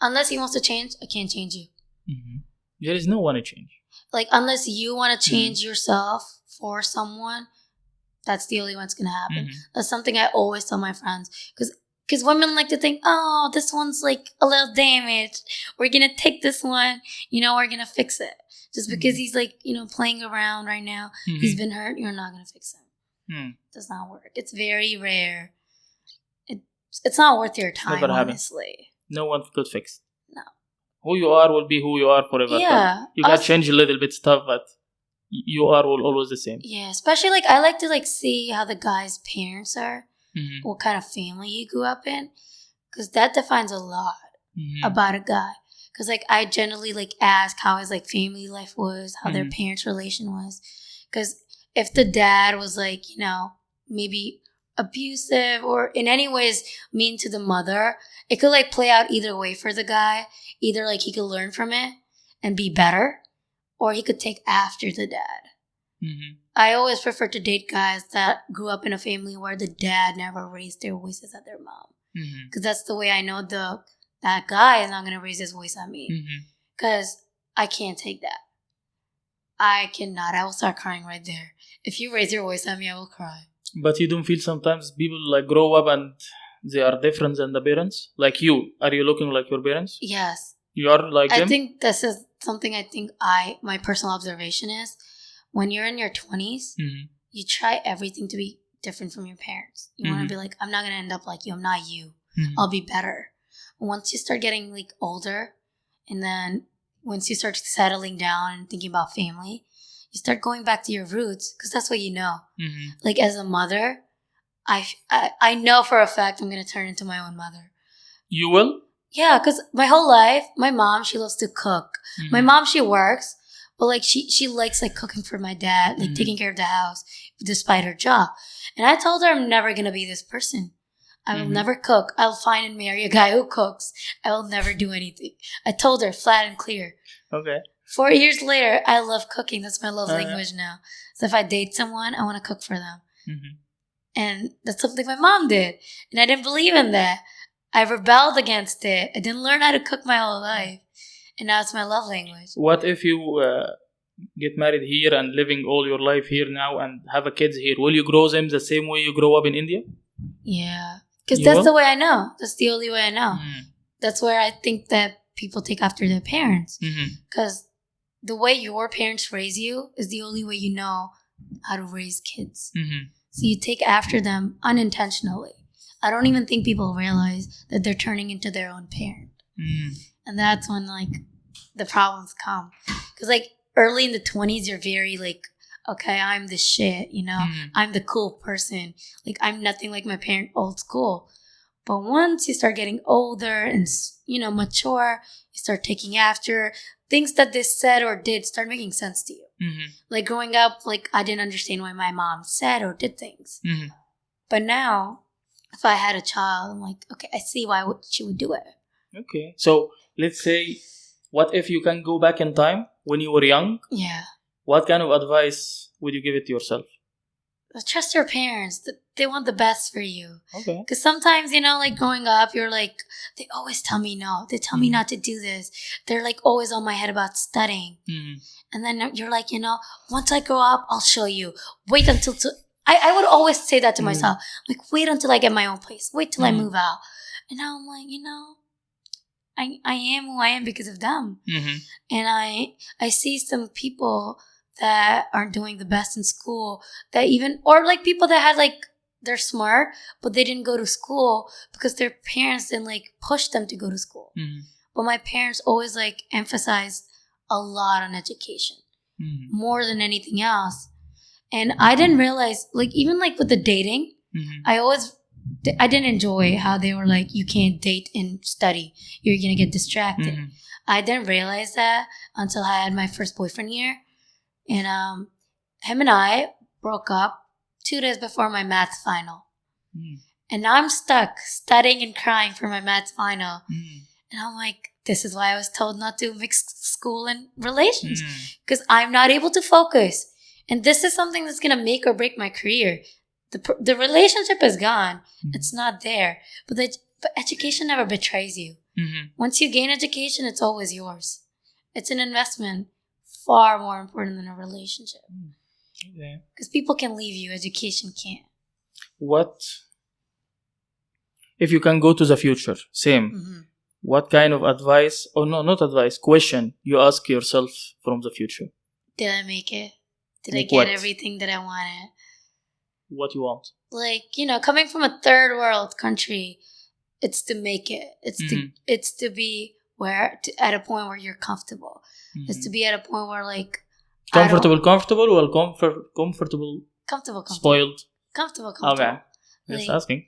unless he wants to change, I can't change you. Mm-hmm. There is no one to change. Like, unless you want to change yourself for someone, that's the only one that's going to happen. Mm-hmm. That's something I always tell my friends. Because women like to think, oh, this one's like a little damaged. We're going to take this one, we're going to fix it. Just because he's like, playing around right now, he's been hurt, you're not going to fix him. It does not work. It's very rare. It's not worth your time, honestly. No one could fix. No. Who you are will be who you are forever. Yeah. You can change a little bit stuff, but you are always the same. Yeah, especially like I like to like see how the guy's parents are, what kind of family he grew up in, because that defines a lot about a guy. Because like I generally like ask how his like family life was, how their parents' relation was. Because if the dad was like, maybe abusive or in any ways mean to the mother, it could like play out either way for the guy. Either like he could learn from it and be better, or he could take after the dad. I always prefer to date guys that grew up in a family where the dad never raised their voices at their mom. Because that's the way I know that guy is not going to raise his voice at me. Because I can't take that. I cannot. I will start crying right there. If you raise your voice at me, I will cry. But you don't feel sometimes people like grow up and they are different than the parents? Like you. Are you looking like your parents? Yes. You are like them? I think this is something my personal observation is, when you're in your 20s, you try everything to be different from your parents. You want to be like, I'm not going to end up like you. I'm not you. I'll be better. Once you start getting like older, and then once you start settling down and thinking about family, you start going back to your roots, because that's what you know. Like as a mother, I know for a fact I'm going to turn into my own mother. You will? Yeah, because my whole life, my mom, she loves to cook. My mom, she works, but like she likes like cooking for my dad, like taking care of the house despite her job. And I told her I'm never going to be this person. I will never cook. I'll find and marry a guy who cooks. I will never do anything. I told her flat and clear. Okay. 4 years later, I love cooking. That's my love language now. So if I date someone, I want to cook for them. And that's something my mom did. And I didn't believe in that. I rebelled against it. I didn't learn how to cook my whole life. And now it's my love language. What if you get married here and living all your life here now and have a kids here? Will you grow them the same way you grow up in India? Yeah. Because that's the way I know. That's the only way I know. That's where I think that people take after their parents. Because the way your parents raise you is the only way you know how to raise kids. So you take after them unintentionally. I don't even think people realize that they're turning into their own parent. And that's when like the problems come. Because like early in the 20s, you're very like, okay, I'm the shit, I'm the cool person. Like I'm nothing like my parent, old school. But once you start getting older and, mature, you start taking after things that they said or did start making sense to you. Like growing up, like I didn't understand why my mom said or did things. But now, if I had a child, I'm like, okay, I see why she would do it. Okay. So let's say, what if you can go back in time when you were young? Yeah. What kind of advice would you give it to yourself? Trust your parents. They want the best for you. Okay. Because sometimes, like growing up, you're like, they always tell me no. They tell me not to do this. They're like always on my head about studying. And then you're like, once I grow up, I'll show you. Wait until... I would always say that to myself. Like, wait until I get my own place. Wait till I move out. And now I'm like, I am who I am because of them. And I see some people that aren't doing the best in school, that even, or like people that had like, they're smart, but they didn't go to school because their parents didn't like push them to go to school. But my parents always like emphasized a lot on education, more than anything else. And I didn't realize, like, even like with the dating, I didn't enjoy how they were like, you can't date and study. You're going to get distracted. I didn't realize that until I had my first boyfriend here. And him and I broke up 2 days before my maths final. And now I'm stuck studying and crying for my maths final. And I'm like, this is why I was told not to mix school and relations. Because I'm not able to focus. And this is something that's going to make or break my career. The relationship is gone. It's not there. But education never betrays you. Once you gain education, it's always yours. It's an investment far more important than a relationship. Okay. Because people can leave you, education can't. What if you can go to the future? Same. What kind of advice, or no, not advice, question you ask yourself from the future? Did I make it? Did Make I get what? everything that I wanted? What you want? Like, coming from a third world country, it's to make it. It's to be at a point where you're comfortable. It's to be at a point where like comfortable or comfortable, spoiled. Comfortable. Okay, just Like, asking.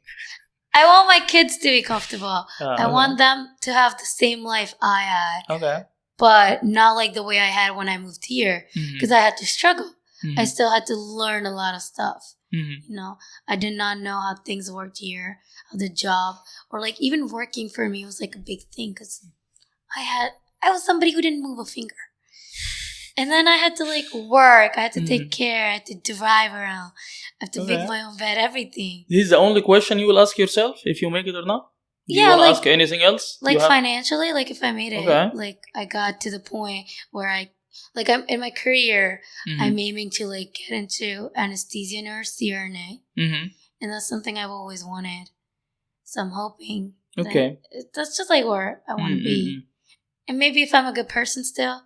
I want my kids to be comfortable. I Okay. want them to have the same life I had, Okay. but not like the way I had when I moved here, because I had to struggle. I still had to learn a lot of stuff. I did not know how things worked here, how the job, or like even working for me was like a big thing because I was somebody who didn't move a finger. And then I had to like work, I had to take care, I had to drive around, I have to make my own bed, everything. This is the only question you will ask yourself if you make it or not? Do you want to ask anything else? Like financially, like if I made it, Okay. like I got to the point where I'm in my career, I'm aiming to like get into anesthesia nurse, CRNA. And that's something I've always wanted. So I'm hoping that's just like where I want to be. And maybe if I'm a good person still.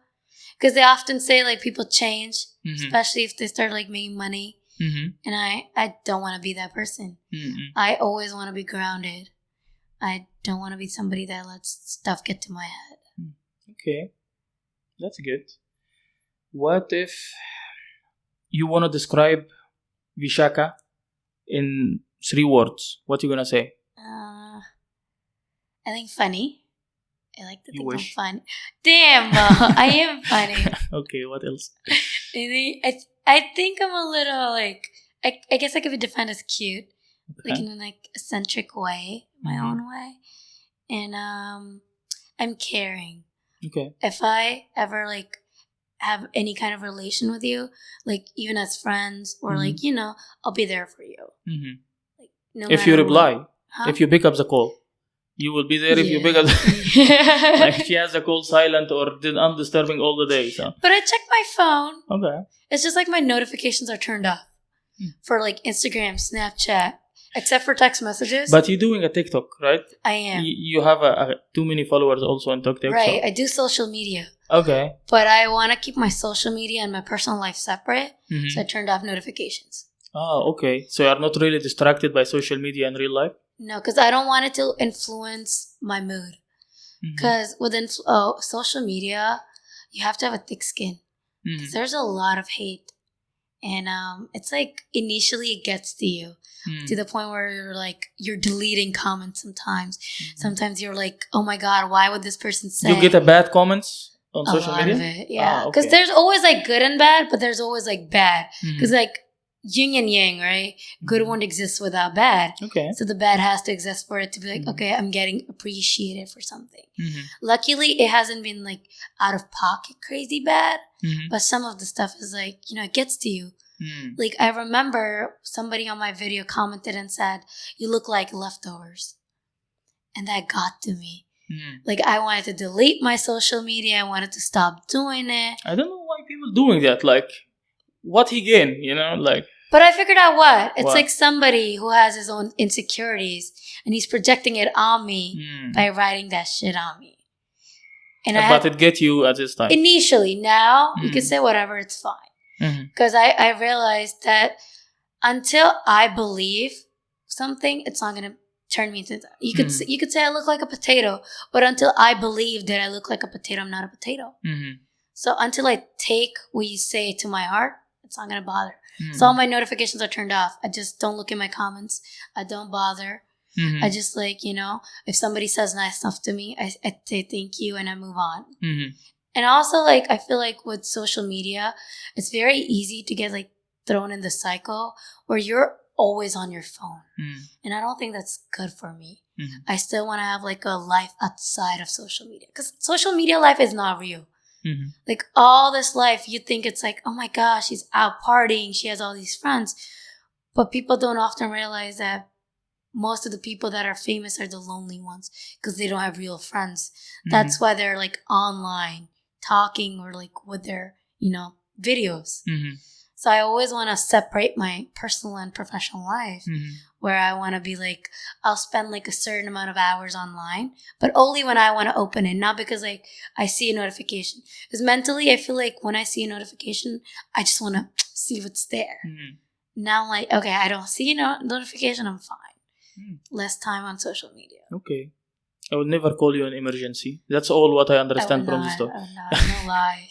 Because they often say like people change, especially if they start like making money. And I don't want to be that person. I always want to be grounded. I don't want to be somebody that lets stuff get to my head. Okay. That's good. What if you want to describe Vishaka in 3 words? What you going to say? I think funny. I like to You think wish. I'm funny. Damn, I am funny. Okay, what else? I think I'm a little like I guess I could be defined as cute, like in an like eccentric way, my own way, and I'm caring. Okay. If I ever like have any kind of relation with you, like even as friends or like I'll be there for you. Like no If matter you reply, what. Huh? if you pick up the call, you will be there if you pick up like she has the call silent or undisturbing all the day. So. But I check my phone. Okay. It's just like my notifications are turned off for like Instagram, Snapchat, except for text messages. But you're doing a TikTok, right? I am. You have too many followers also on TikTok. Right. So. I do social media. Okay. But I want to keep my social media and my personal life separate. So I turned off notifications. Oh, okay. So you're not really distracted by social media in real life? No, because I don't want it to influence my mood. Because within social media, you have to have a thick skin. Because there's a lot of hate. And it's like initially it gets to you to the point where you're deleting comments sometimes. Sometimes you're like, oh my God, why would this person say? You get a bad comments on a social lot media? of it, yeah. Because there's always like good and bad, but there's always like bad. Because like yin and yang, right? Good won't exist without bad. Okay. So the bad has to exist for it to be like, okay, I'm getting appreciated for something. Luckily, it hasn't been like out of pocket crazy bad, but some of the stuff is like, it gets to you. Like I remember somebody on my video commented and said, you look like leftovers. And that got to me. Like I wanted to delete my social media. I wanted to stop doing it. I don't know why people doing that. Like, what he gain, like. But I figured out what? It's What? like somebody who has his own insecurities and he's projecting it on me by writing that shit on me. And But it get you at this time. initially, now you can say whatever, it's fine. Because I realized that until I believe something, it's not going to turn me into that. You could say I look like a potato, but until I believe that I look like a potato, I'm not a potato. So until I take what you say to my heart, it's not going to bother. So all my notifications are turned off. I just don't look at my comments. I don't bother. I just like, if somebody says nice stuff to me, I say thank you and I move on. And also like, I feel like with social media, it's very easy to get like thrown in the cycle where you're always on your phone. And I don't think that's good for me. I still want to have like a life outside of social media because social media life is not real. Like all this life, you think it's like, oh my gosh, she's out partying. She has all these friends. But people don't often realize that most of the people that are famous are the lonely ones because they don't have real friends. That's why they're like online talking or like with their, videos. So I always want to separate my personal and professional life where I want to be like, I'll spend like a certain amount of hours online, but only when I want to open it, not because like I see a notification. Because mentally, I feel like when I see a notification, I just want to see what's there. Now I'm like, okay, I don't see a notification, I'm fine. Less time on social media. Okay. I will never call you an emergency. That's all what I understand from this talk. No lie.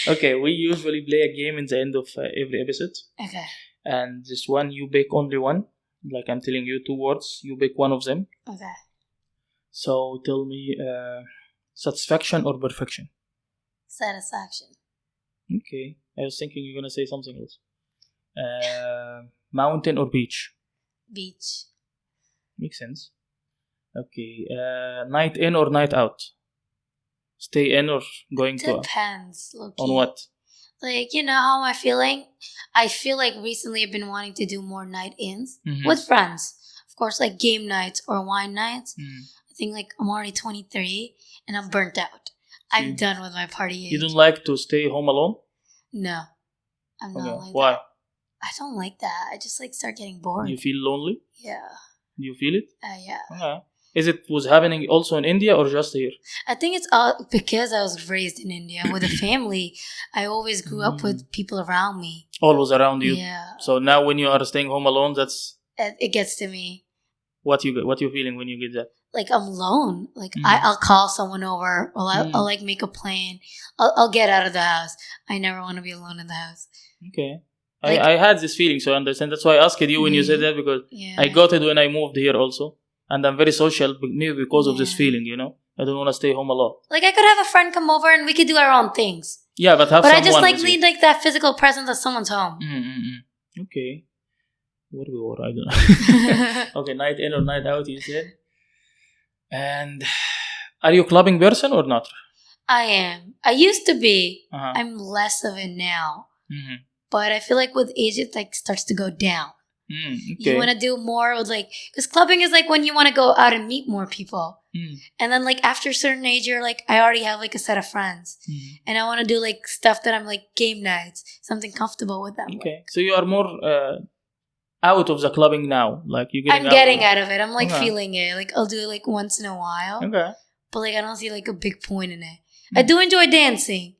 Okay, we usually play a game in the end of every episode. Okay. And this one, you pick only one. Like I'm telling you 2 words, you pick one of them. Okay. So tell me, satisfaction or perfection? Satisfaction. Okay. I was thinking you're going to say something else. Mountain or beach? Beach. Makes sense. Okay. Night in or night out? Stay in or going to? Depends. On what? Like, how am I feeling? I feel like recently I've been wanting to do more night ins with friends. Of course, like game nights or wine nights. I think like I'm already 23 and I'm burnt out. I'm done with my party age. You don't like to stay home alone? No. I'm not like Why? that. I don't like that. I just like start getting bored. You feel lonely? Yeah. Do you feel it? Yeah. Okay. Is it was happening also in India or just here? I think it's all because I was raised in India with a family. I always grew up with people around me. Always around you. Yeah. So now when you are staying home alone, that's it gets to me. What you feeling when you get that? Like I'm alone. Like I'll call someone over. Or I'll like make a plan. I'll get out of the house. I never want to be alone in the house. Okay. Like, I had this feeling, so I understand. That's why I asked you when you said that, because I got it when I moved here also. And I'm very social, maybe because of this feeling, I don't want to stay home a lot. Like I could have a friend come over and we could do our own things. Yeah, but have someone. But I just like need like that physical presence of someone's home. Okay. Where we were, I don't know. Okay, night in or night out, you said. And are you a clubbing person or not? I am. I used to be. I'm less of it now. But I feel like with age, it like starts to go down. Okay. You want to do more with like, because clubbing is like when you want to go out and meet more people. And then like after a certain age, you're like, I already have like a set of friends. And I want to do like stuff that I'm like game nights, something comfortable with them. Okay. Like. So you are more out of the clubbing now. Like you're getting out of it. I'm like feeling it. Like I'll do it like once in a while. Okay. But like I don't see like a big point in it. I do enjoy dancing.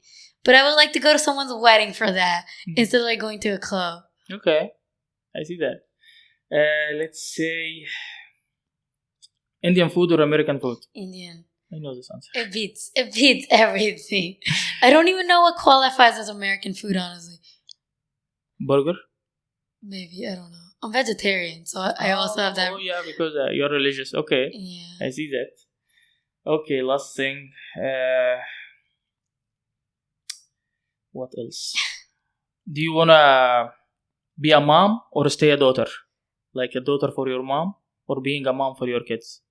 But I would like to go to someone's wedding for that instead of like going to a club. Okay. I see that. Let's say Indian food or American food? Indian. I know this answer. It beats everything. I don't even know what qualifies as American food, honestly. Burger? Maybe, I don't know. I'm vegetarian, so I also have that. Oh, yeah, because you're religious. Okay. Yeah. I see that. Okay, last thing. What else? Do you want to be a mom or stay a daughter? Like a daughter for your mom or being a mom for your kids?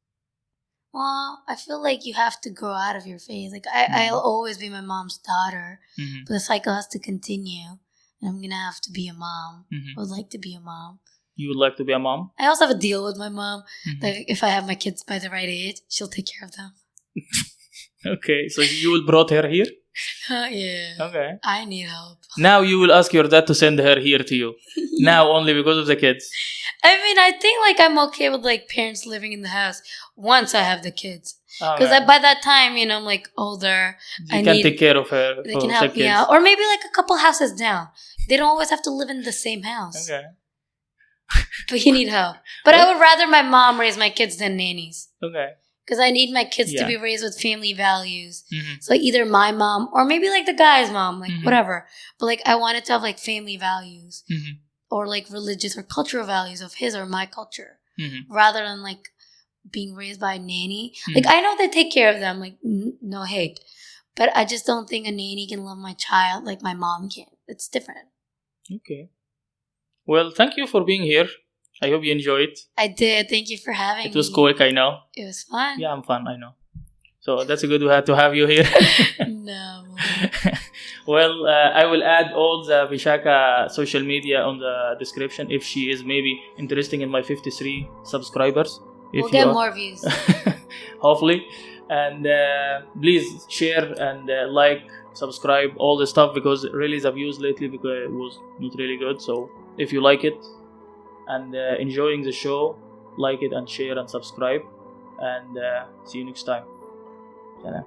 Well, I feel like you have to grow out of your phase. Like I'll always be my mom's daughter, but the cycle has to continue. And I'm going to have to be a mom. I would like to be a mom. You would like to be a mom? I also have a deal with my mom. Like if I have my kids by the right age, she'll take care of them. Okay, so you will brought her here? Yeah. Okay. I need help. Now you will ask your dad to send her here to you. Now only because of the kids. I mean, I think like I'm okay with like parents living in the house once I have the kids. Because by that time, I'm like older. You can take care of her. They can help me out. Or maybe like a couple houses down. They don't always have to live in the same house. Okay. But you need help. But I would rather my mom raise my kids than nannies. Okay. Because I need my kids to be raised with family values. So like either my mom or maybe like the guy's mom, like whatever. But like I wanted to have like family values or like religious or cultural values of his or my culture rather than like being raised by a nanny. Like I know they take care of them, like no hate. But I just don't think a nanny can love my child like my mom can. It's different. Okay. Well, thank you for being here. I hope you enjoyed it. I did. Thank you for having me. It was quick, I know. It was fun. Yeah, I'm fun, I know. So that's a good way to have you here. No. Well, I will add all the Vishaka social media on the description if she is maybe interested in my 53 subscribers. If We'll get you are- more views. hopefully. And please share and like, subscribe, all the stuff, because really the views lately because it was not really good. So if you like it and enjoying the show, like it and share and subscribe, and see you next time. Salam.